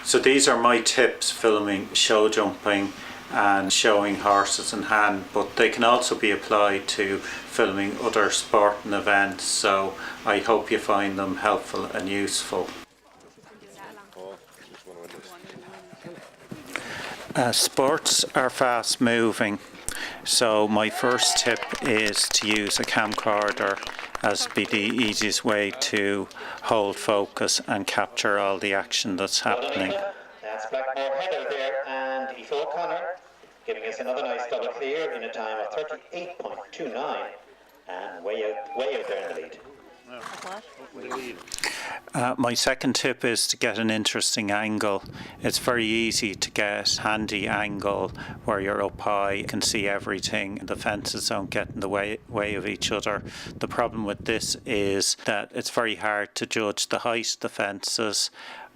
So these are my tips filming show jumping and showing horses in hand, but they can also be applied to filming other sporting events, so I hope you find them helpful and useful. Sports are fast moving, so my first tip is to use a camcorder as be the easiest way to hold focus and capture all the action that's happening. That's Blackmore Heather there, and Aoife O'Connor giving us another nice double clear in a time of 38.29, and way out there in the lead. My second tip is to get an interesting angle. It's very easy to get a handy angle where you're up high, you can see everything, the fences don't get in the way of each other. The problem with this is that it's very hard to judge the height of the fences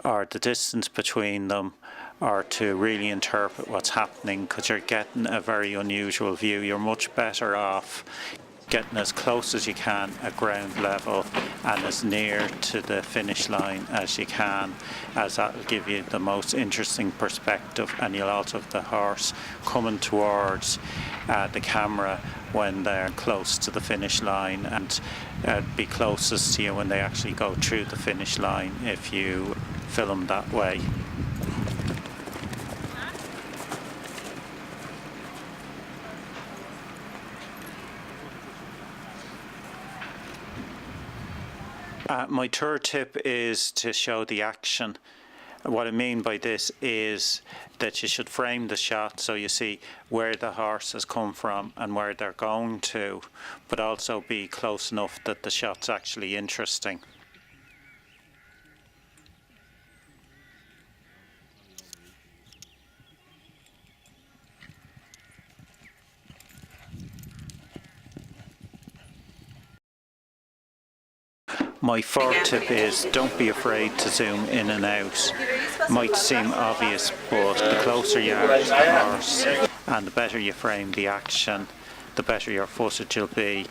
or the distance between them, or to really interpret what's happening, because you're getting a very unusual view. You're much better off getting as close as you can at ground level and as near to the finish line as you can, as that will give you the most interesting perspective, and you'll also have the horse coming towards the camera when they're close to the finish line, and be closest to you when they actually go through the finish line if you film that way. My third tip is to show the action. What I mean by this is that you should frame the shot so you see where the horse has come from and where they're going to, but also be close enough that the shot's actually interesting. My fourth tip is don't be afraid to zoom in and out. Might seem obvious, but the closer you are to the horse and the better you frame the action, the better your footage will be.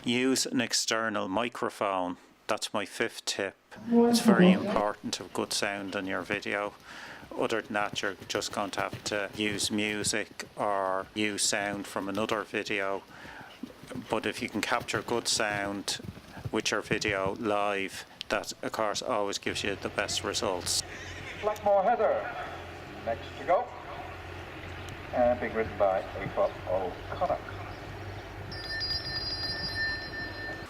Use an external microphone. That's my fifth tip. It's very important to have good sound on your video. Other than that, you're just going to have to use music or use sound from another video. But if you can capture good sound with your video live, that of course always gives you the best results. Blackmore Heather, next to go. And being written by Aoife O'Connor.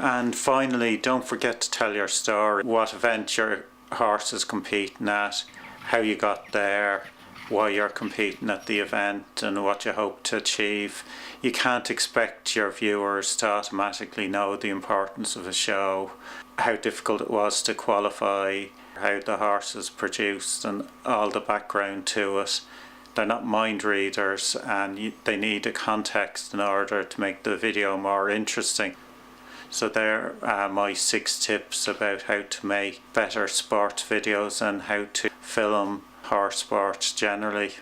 And finally, don't forget to tell your story, what event your horse is competing at, how you got there, why you're competing at the event, and what you hope to achieve. You can't expect your viewers to automatically know the importance of a show, how difficult it was to qualify, how the horse is produced, and all the background to it. They're not mind readers, and they need a context in order to make the video more interesting. So there are my 6 tips about how to make better sports videos and how to film horse sports generally.